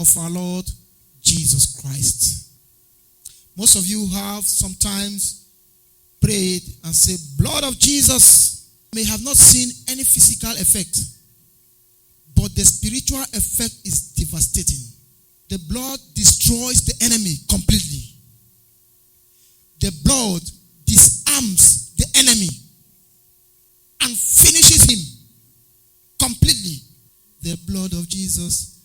of our Lord Jesus Christ. Most of you have sometimes prayed and said, blood of Jesus, may have not seen any physical effect, but the spiritual effect is devastating. The blood destroys the enemy completely. The blood disarms the enemy and finishes him completely. The blood of Jesus,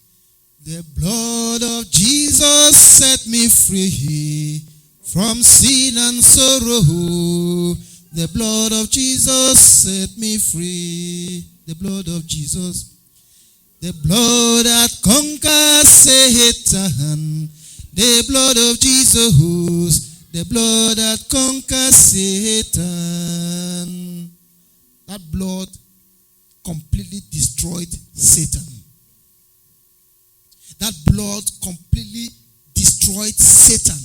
the blood of Jesus set me free from sin and sorrow. The blood of Jesus set me free. The blood of Jesus. The blood that conquers Satan. The blood of Jesus. The blood that conquers Satan. That blood completely destroyed Satan. That blood completely destroyed Satan.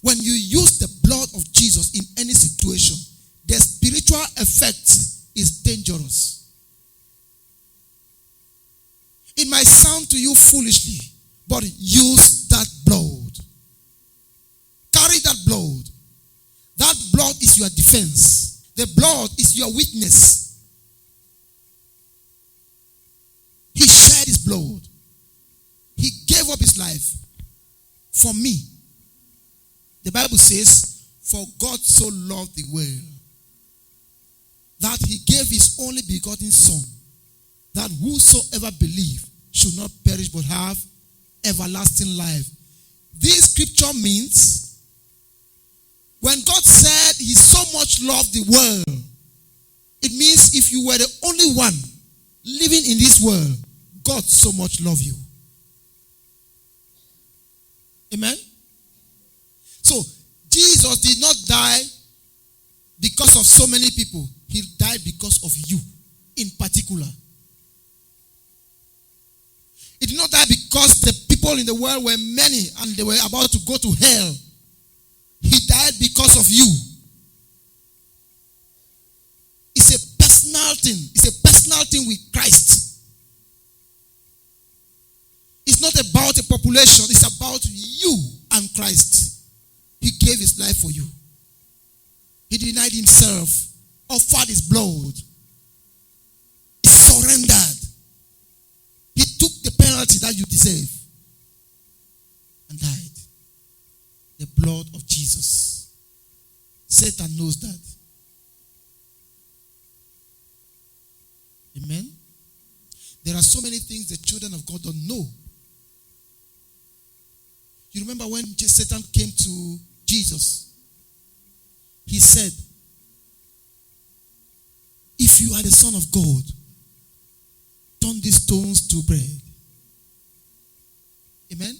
When you use the blood of Jesus in any situation, the spiritual effect is dangerous. It might sound to you foolishly, but use that blood. Carry that blood. That blood is your defense. The blood is your witness. He shed his blood. He gave up his life for me. The Bible says, for God so loved the world that he gave his only begotten Son, that whosoever believe should not perish but have everlasting life. This scripture means when God said he so much loved the world, it means if you were the only one living in this world, God so much loved you. Amen? So, Jesus did not die because of so many people. He died because of you in particular. He did not die because the people in the world were many and they were about to go to hell. He died because of you. It's a personal thing. It's a personal thing with Christ. It's not about a population. It's about you and Christ. He gave his life for you. He denied himself, offered his blood. He surrendered. He took the penalty that you deserve and died. The blood of Jesus. Satan knows that. Amen. There are so many things the children of God don't know. You remember when Satan came to Jesus? He said, if you are the Son of God, turn these stones to bread. Amen?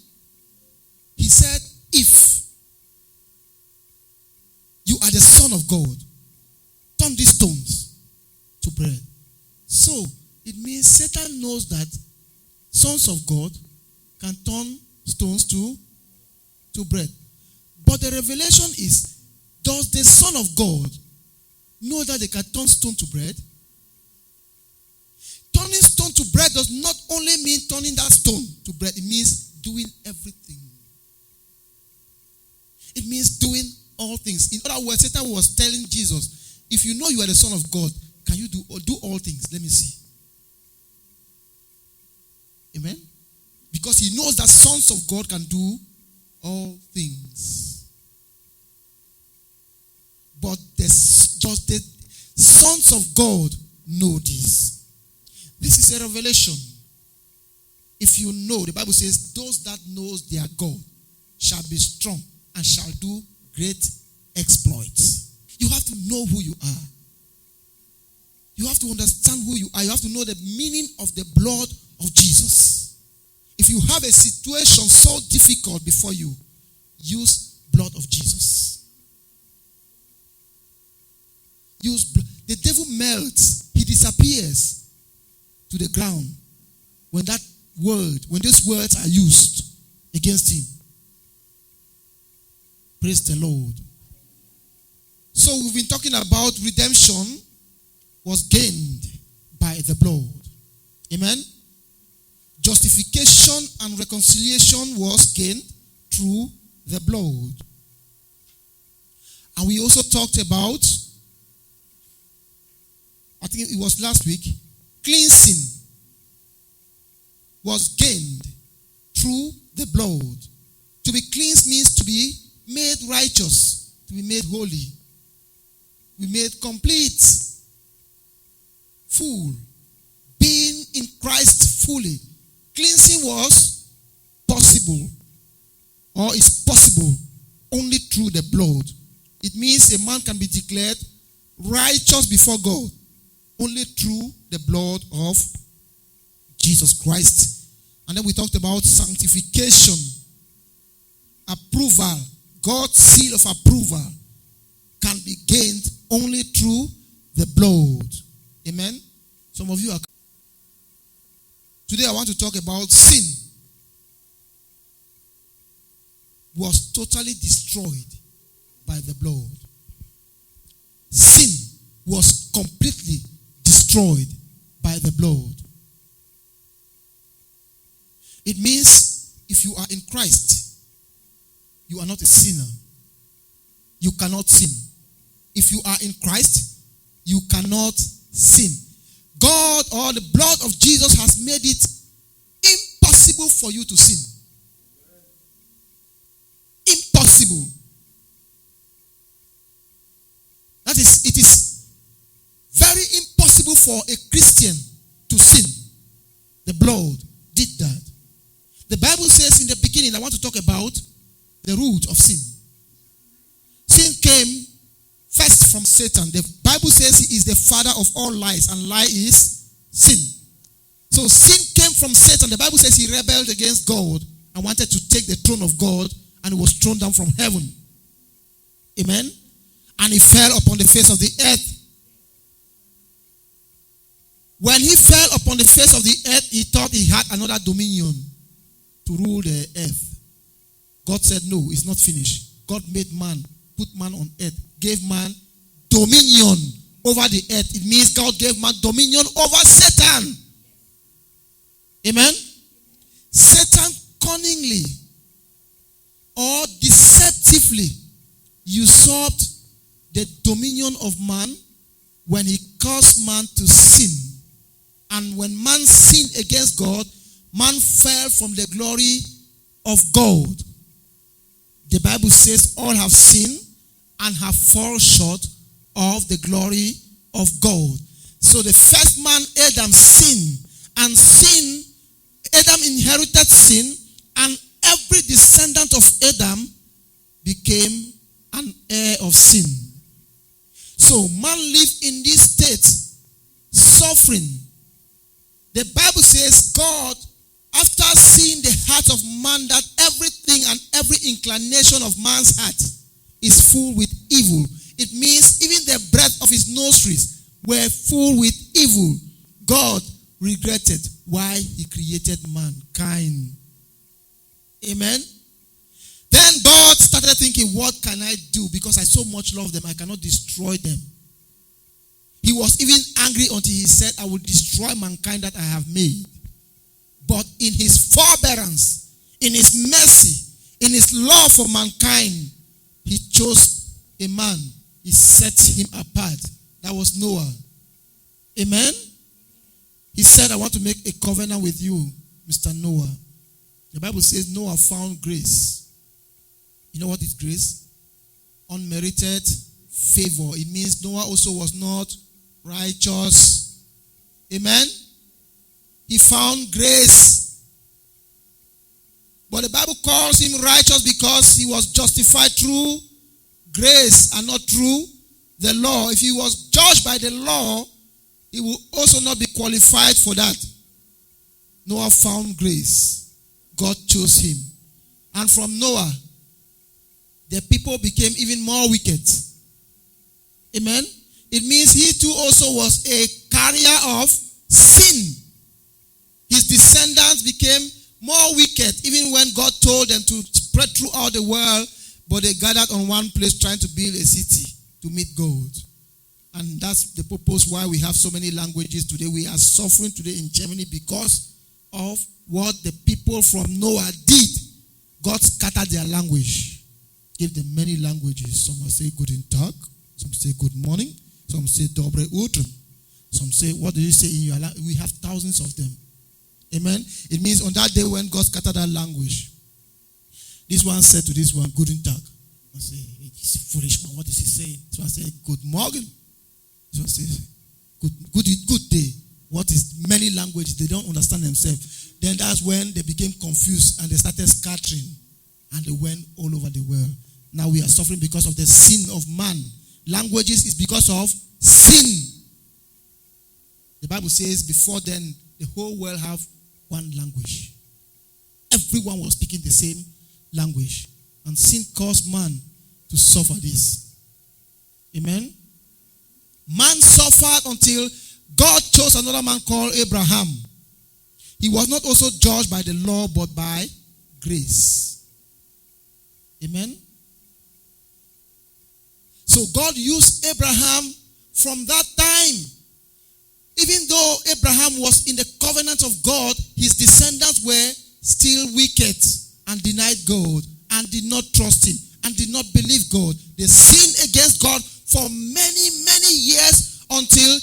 He said, if you are the Son of God, turn these stones to bread. So, it means Satan knows that sons of God can turn stones to bread. But the revelation is, does the Son of God know that they can turn stone to bread? Turning stone to bread does not only mean turning that stone to bread. It means doing everything. It means doing all things. In other words, Satan was telling Jesus, if you know you are the Son of God, can you do all things? Let me see. Amen? Because he knows that sons of God can do all things. But just the sons of God know this. This is a revelation. If you know, the Bible says, those that knows their God shall be strong and shall do great exploits. You have to know who you are. You have to understand who you are. You have to know the meaning of the blood of Jesus. If you have a situation so difficult before you, use blood of Jesus. Use blood. The devil melts. He disappears to the ground when these words are used against him. Praise the Lord. So we've been talking about redemption was gained by the blood. Amen. justification and reconciliation was gained through the blood. And we also talked about, I think it was last week, cleansing was gained through the blood. To be cleansed means to be made righteous, to be made holy, be made complete, full, being in Christ fully. Cleansing was possible, or is possible only through the blood. It means a man can be declared righteous before God only through the blood of Jesus Christ. And then we talked about sanctification, approval. God's seal of approval can be gained only through the blood. Amen? Some of you are... Today I want to talk about sin. Was totally destroyed by the blood. Sin was completely destroyed by the blood. It means if you are in Christ, you are not a sinner. You cannot sin. If you are in Christ, you cannot sin. God or the blood of Jesus has made it impossible for you to sin. Impossible. That is, it is very impossible for a Christian to sin. The blood did that. The Bible says in the beginning, I want to talk about the root of sin. Sin came first from Satan. The Bible says he is the father of all lies, and lie is sin. So sin came from Satan. The Bible says he rebelled against God and wanted to take the throne of God, and he was thrown down from heaven. Amen? And he fell upon the face of the earth. When he fell upon the face of the earth, he thought he had another dominion to rule the earth. God said, no, it's not finished. God made man, put man on earth, gave man dominion over the earth. It means God gave man dominion over Satan. Amen? Satan cunningly or deceptively usurped the dominion of man when he caused man to sin. And when man sinned against God, man fell from the glory of God. The Bible says all have sinned and have fallen short of the glory of God. So the first man, Adam, sinned. And sin, Adam inherited sin, and every descendant of Adam became an heir of sin. So man lived in this state, suffering. The Bible says God, after seeing the heart of man, that everything and every inclination of man's heart is full with evil. It means even the breath of his nostrils were full with evil. God regretted why he created mankind. Amen. Then God started thinking, what can I do? Because I so much love them, I cannot destroy them. He was even angry until he said, I will destroy mankind that I have made. But in his forbearance, in his mercy, in his love for mankind, he chose a man. He set him apart. That was Noah. Amen? He said, I want to make a covenant with you, Mr. Noah. The Bible says Noah found grace. You know what is grace? Unmerited favor. It means Noah also was not righteous. Amen? He found grace. But the Bible calls him righteous because he was justified through grace and not through the law. If he was judged by the law, he will also not be qualified for that. Noah found grace. God chose him. And from Noah, the people became even more wicked. Amen? It means he too also was a carrier of sin. His descendants became more wicked even when God told them to spread throughout the world, but they gathered on one place trying to build a city to meet God. And that's the purpose why we have so many languages today. We are suffering today in Germany because of what the people from Noah did, God scattered their language. Gave them many languages. Some will say guten Tag. Some say good morning. Some say dobre utro. Some say, what do you say in your language? We have thousands of them. Amen. It means on that day when God scattered that language, this one said to this one, guten Tag. I say, he's a foolish man. What is he saying? This one said, good morning. This one says, good day. What is many languages? They don't understand themselves. Then that's when they became confused and they started scattering. And they went all over the world. Now we are suffering because of the sin of man. Languages is because of sin. The Bible says before then, the whole world have one language. Everyone was speaking the same language. And sin caused man to suffer this. Amen? Man suffered until God chose another man called Abraham. He was not also judged by the law, but by grace. Amen? So God used Abraham from that time. Even though Abraham was in the covenant of God, his descendants were still wicked and denied God and did not trust him and did not believe God. They sinned against God for many, many years until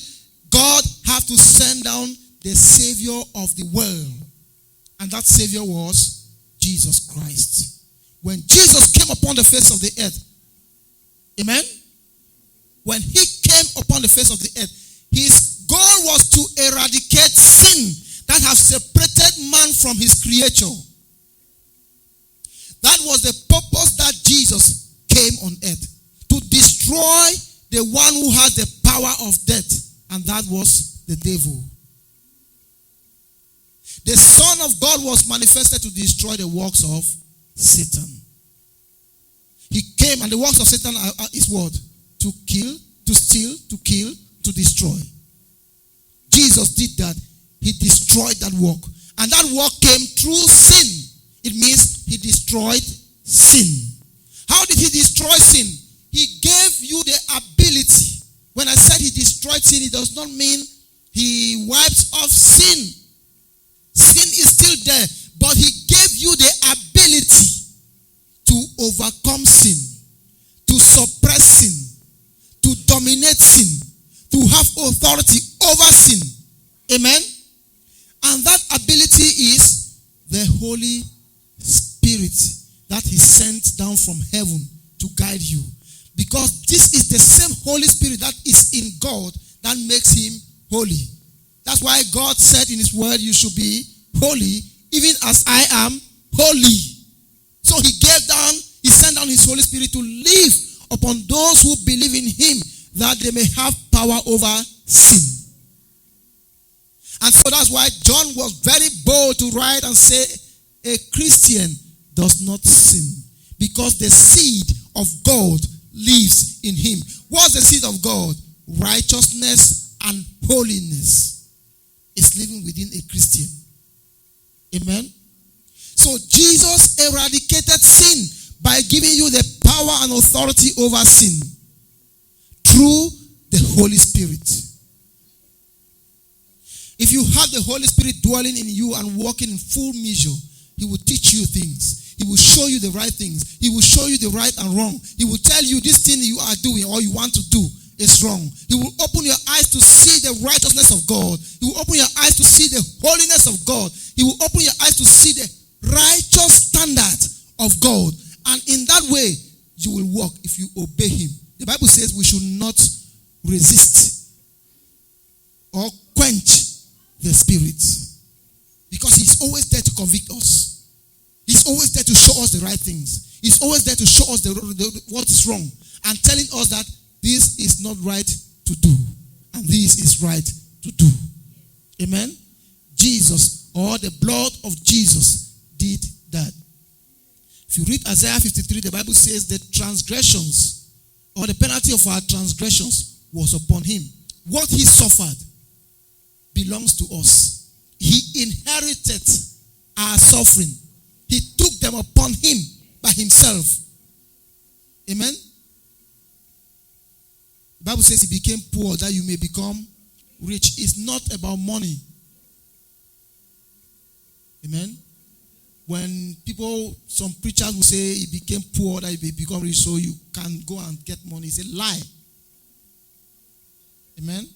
God had to send down the Savior of the world. And that Savior was Jesus Christ. When Jesus came upon the face of the earth, amen? When he came upon the face of the earth, his goal was to eradicate sin that have separated man from his creator. That was the purpose that Jesus came on earth. To destroy the one who has the power of death. And that was the devil. The Son of God was manifested to destroy the works of Satan. He came, and the works of Satan is what? To kill, to steal, to kill, to destroy. Jesus did that. He destroyed that work. And that work came through sin. It means he destroyed sin. How did he destroy sin? He gave you the ability. When I said he destroyed sin, it does not mean he wipes off sin. Sin is still there. But he gave you the ability to overcome sin, to suppress sin, to dominate sin, to have authority over sin. Amen? And that ability is the Holy Spirit that he sent down from heaven to guide you. Because this is the same Holy Spirit that is in God that makes him holy. That's why God said in his word, you should be holy, even as I am holy. So he sent down his Holy Spirit to live upon those who believe in him, that they may have power over sin. And so that's why John was very bold to write and say, a Christian does not sin, because the seed of God lives in him. What's the seed of God? Righteousness and holiness is living within a Christian. Amen? So Jesus eradicated sin by giving you the power and authority over sin through the Holy Spirit. If you have the Holy Spirit dwelling in you and working in full measure, he will teach you things. He will show you the right things. He will show you the right and wrong. He will tell you this thing you are doing or you want to do is wrong. He will open your eyes to see the righteousness of God. He will open your eyes to see the holiness of God. He will open your eyes to see the righteous standard of God. And in that way, you will walk if you obey him. The Bible says we should not resist or quench the Spirit, because he's always there to convict us. He's always there to show us the right things. He's always there to show us what is wrong and telling us that this is not right to do and this is right to do. Amen? Jesus, or the blood of Jesus, did that. If you read Isaiah 53, the Bible says the transgressions or the penalty of our transgressions was upon him. What he suffered belongs to us. He inherited our suffering. He took them upon him by himself. Amen? The Bible says he became poor that you may become rich. It's not about money. Amen. When some preachers will say he became poor, that he become rich, so you can go and get money. It's a lie. Amen.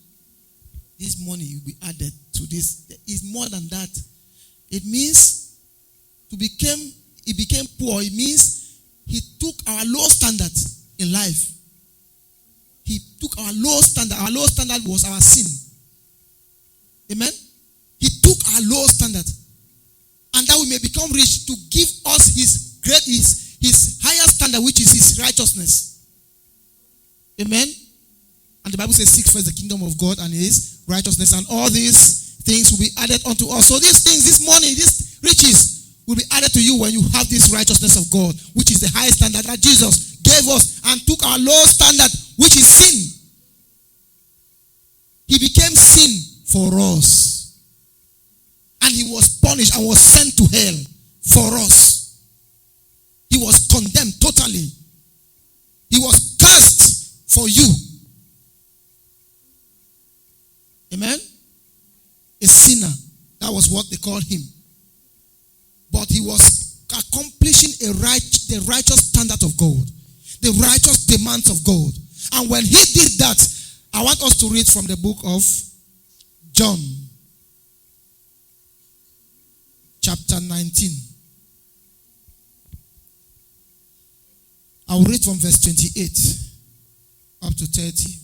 This money will be added to this. It's more than that. It means he became poor. It means he took our low standard in life. He took our low standard. Our low standard was our sin. Amen. He took our low standard. And that we may become rich to give us his higher standard, which is his righteousness. Amen. And the Bible says, seek first the kingdom of God and his righteousness, and all these things will be added unto us. So these things, this money, these riches will be added to you when you have this righteousness of God, which is the high standard that Jesus gave us and took our low standard, which is sin. He became sin for us. And he was punished and was sent to hell for us. He was condemned totally. He was cursed for you. Amen? A sinner. That was what they called him. But he was accomplishing the righteous standard of God. The righteous demands of God. And when he did that, I want us to read from the book of John. Chapter 19. I'll read from verse 28 up to 30.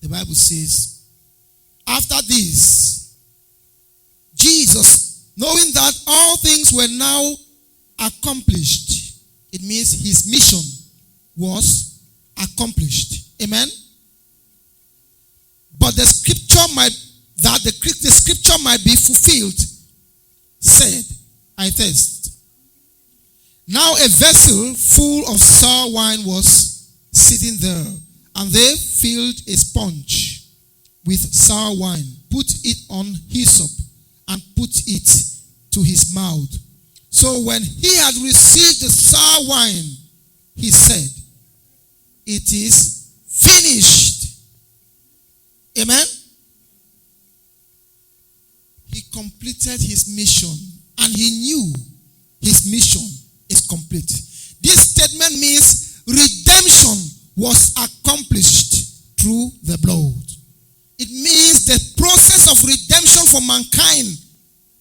The Bible says, after this, Jesus, knowing that all things were now accomplished, it means his mission was accomplished. Amen? But the scripture might be fulfilled, said, I thirst. Now a vessel full of sour wine was sitting there, and they filled a sponge with sour wine, put it on hyssop, and put it to his mouth. So when he had received the sour wine, he said, it is finished. Amen? He completed his mission, and he knew his mission is complete. This statement means redemption was accomplished through the blood. It means the process of redemption for mankind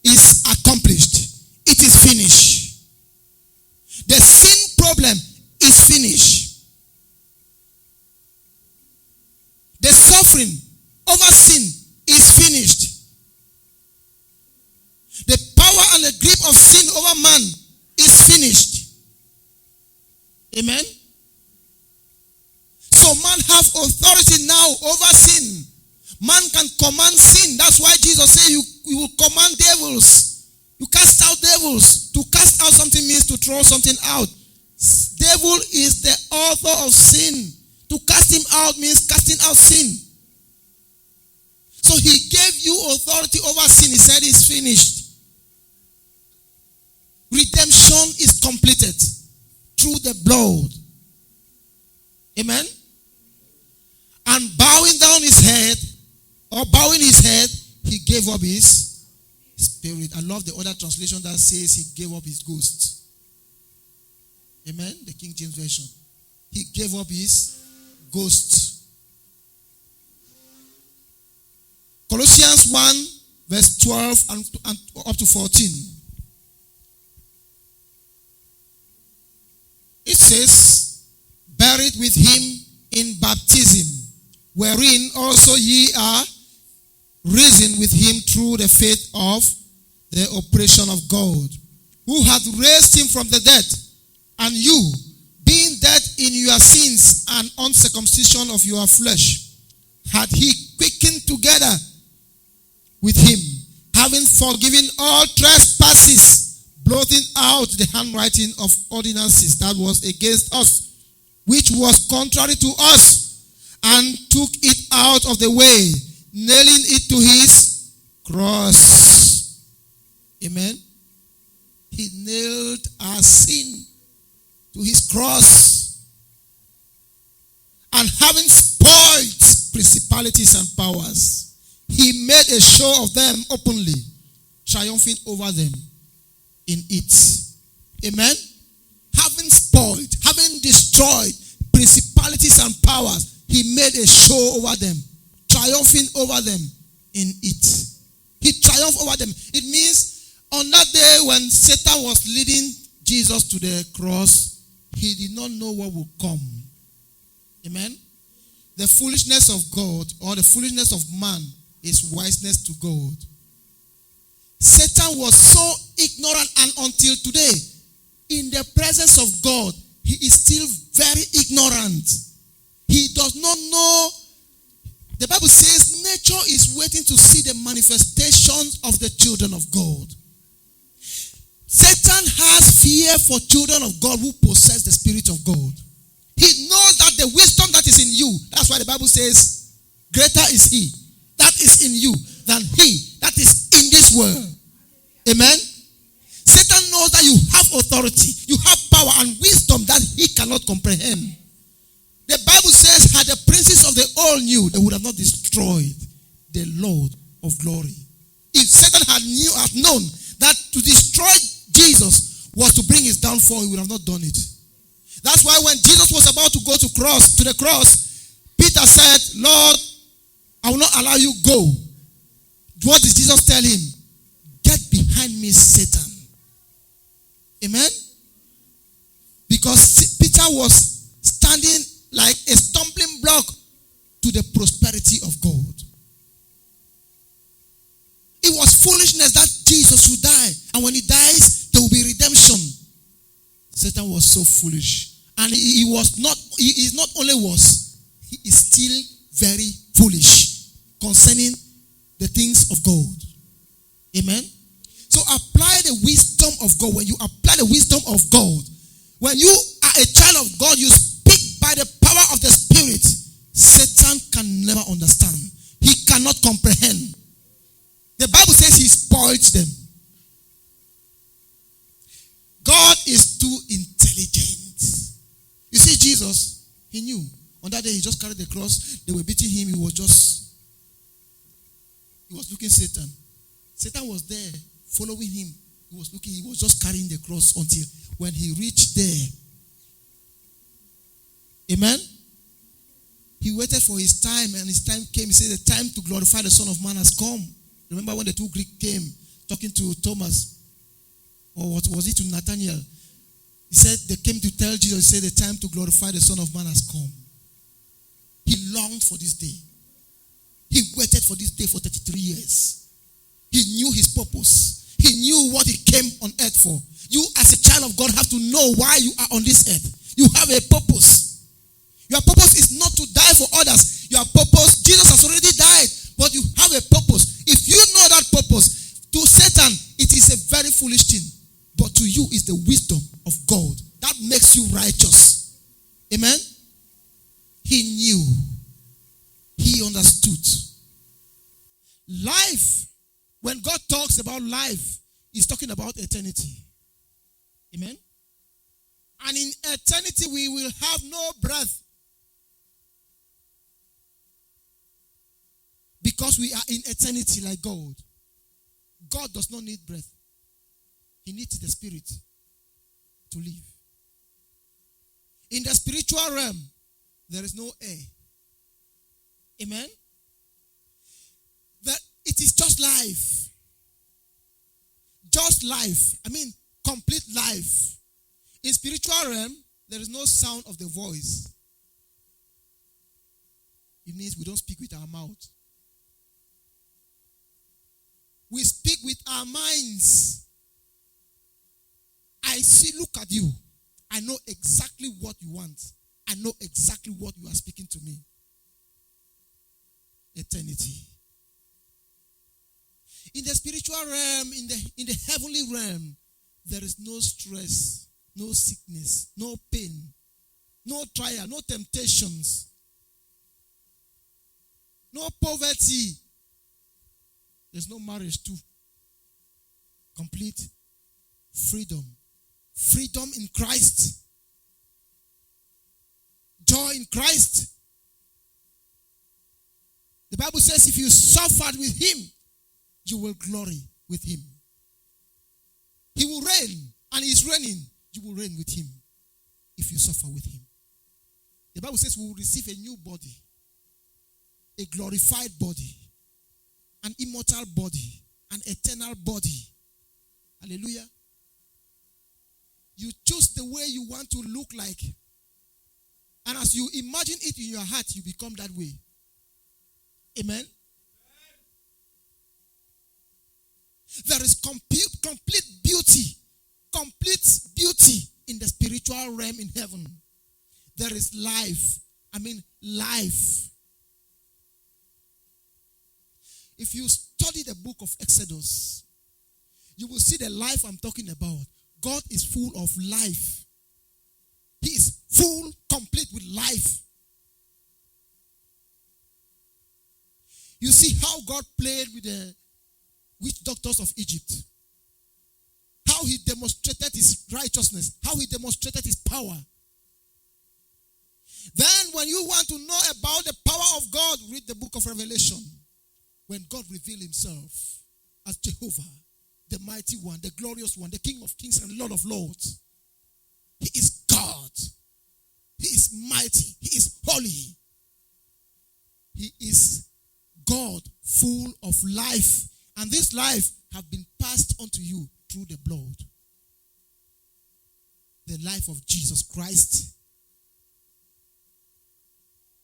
is accomplished. It is finished. The sin problem is finished. The suffering over sin is finished. The power and the grip of sin over man is finished. Amen? So man have authority now over sin. Man can command sin. That's why Jesus said you will command devils. You cast out devils. To cast out something means to throw something out. Devil is the author of sin. To cast him out means casting out sin. So he gave you authority over sin. He said it's finished. Redemption is completed through the blood. Amen? And bowing down his head, or bowing his head, he gave up his spirit. I love the other translation that says he gave up his ghost. Amen? The King James Version. He gave up his ghost. Colossians 1 verse 12 and up to 14. It says, buried with him in baptism, wherein also ye are risen with him through the faith of the operation of God, who hath raised him from the dead, and you, being dead in your sins and uncircumcision of your flesh, hath he quickened together with him, having forgiven all trespasses, blotting out the handwriting of ordinances that was against us, which was contrary to us, and took it out of the way, nailing it to his cross. Amen. He nailed our sin to his cross. And having spoiled principalities and powers, he made a show of them openly, triumphing over them in it. Amen? Having spoiled, having destroyed principalities and powers, he made a show over them, triumphing over them in it. He triumphed over them. It means on that day when Satan was leading Jesus to the cross, he did not know what would come. Amen? The foolishness of God or the foolishness of man is wiseness to God. Satan was so ignorant, and until today, in the presence of God, he is still very ignorant. He does not know. The Bible says nature is waiting to see the manifestations of the children of God. Satan has fear for children of God who possess the Spirit of God. He knows that the wisdom that is in you, that's why the Bible says, greater is he that is in you than he that is in this world. Amen? Satan knows that you have authority, you have power and wisdom that he cannot comprehend. The Bible says, had the princes of the all knew, they would have not destroyed the Lord of glory. If Satan had known that to destroy Jesus was to bring his downfall, he would have not done it. That's why when Jesus was about to go to the cross, Peter said, Lord, I will not allow you go. What did Jesus tell him? Get behind me, Satan. Amen? Because Peter was standing like a stumbling block to the prosperity of God. It was foolishness that Jesus would die. And when he dies, there will be redemption. Satan was so foolish. And he is still very foolish concerning the things of God. Amen? So apply the wisdom of God. When you apply the wisdom of God, when you are a child of God, you speak by the power of the Spirit. Satan can never understand. He cannot comprehend. The Bible says he spoils them. God is too intelligent. You see, Jesus, he knew. On that day, he just carried the cross. They were beating him. He was looking Satan. Satan was there, following him. He was just carrying the cross until when he reached there. Amen? He waited for his time, and his time came. He said, the time to glorify the Son of Man has come. Remember when the two Greeks came, talking to Thomas, or what was it, to Nathaniel? He said, they came to tell Jesus, he said, the time to glorify the Son of Man has come. He longed for this day. He waited for this day for 33 years. He knew his purpose. He knew what he came on earth for. You as a child of God have to know why you are on this earth. You have a purpose. Your purpose is not to die for others. Your purpose, Jesus has already died, but you have a purpose. If you know that purpose, to Satan, it is a very foolish thing. But to you is the wisdom of God. That makes you righteous. Amen? He knew. He understood. Life, when God talks about life, he's talking about eternity. Amen? And in eternity, we will have no breath. Because we are in eternity like God. God does not need breath. He needs the Spirit to live. In the spiritual realm, there is no air. Amen? It is just life. Just life. I mean, complete life. In spiritual realm, there is no sound of the voice. It means we don't speak with our mouth. We speak with our minds. I look at you. I know exactly what you want. I know exactly what you are speaking to me. Eternity. In the spiritual realm, in the heavenly realm, there is no stress, no sickness, no pain, no trial, no temptations, no poverty. There's no marriage too. Complete freedom. Freedom in Christ. Joy in Christ. The Bible says if you suffered with him, you will glory with him. He will reign, and he is reigning. You will reign with him if you suffer with him. The Bible says we will receive a new body, a glorified body, an immortal body, an eternal body. Hallelujah. You choose the way you want to look like. And as you imagine it in your heart, you become that way. Amen. There is complete beauty in the spiritual realm in heaven. There is life. Life. If you study the book of Exodus, you will see the life I'm talking about. God is full of life. He is full, complete with life. You see how God played with the witch doctors of Egypt. How he demonstrated his righteousness. How he demonstrated his power. Then when you want to know about the power of God, read the book of Revelation. When God revealed himself as Jehovah, the mighty one, the glorious one, the King of kings and Lord of lords. He is God. He is mighty. He is holy. He is God, full of life. And this life have been passed unto you through the blood. The life of Jesus Christ.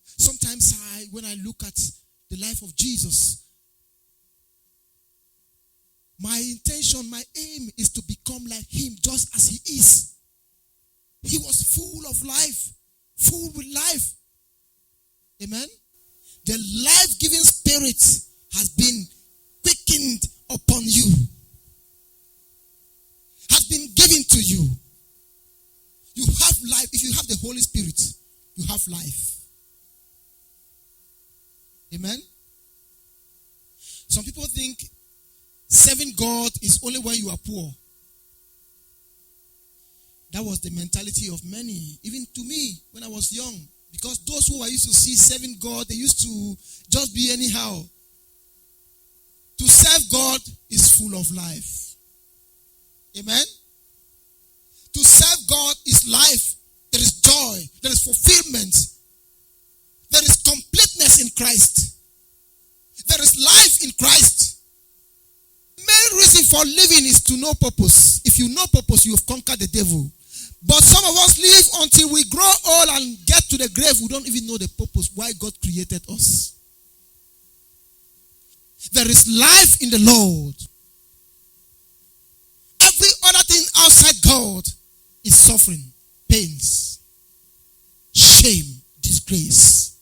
Sometimes when I look at the life of Jesus, my intention, my aim is to become like him just as he is. He was full of life, full with life. Amen. The life-giving spirit has been quickened upon you, has been given to you. You have life. If you have the Holy Spirit, you have life. Amen. Some people think serving God is only when you are poor. That was the mentality of many, even to me when I was young. Because those who I used to see serving God, they used to just be anyhow. To serve God is full of life. Amen. To serve God is life. There is joy. There is fulfillment. There is completeness in Christ. There is life in Christ. Main reason for living is to know purpose. If you know purpose, you have conquered the devil. But some of us live until we grow old and get to the grave. We don't even know the purpose why God created us. There is life in the Lord. Every other thing outside God is suffering, pains, shame, disgrace.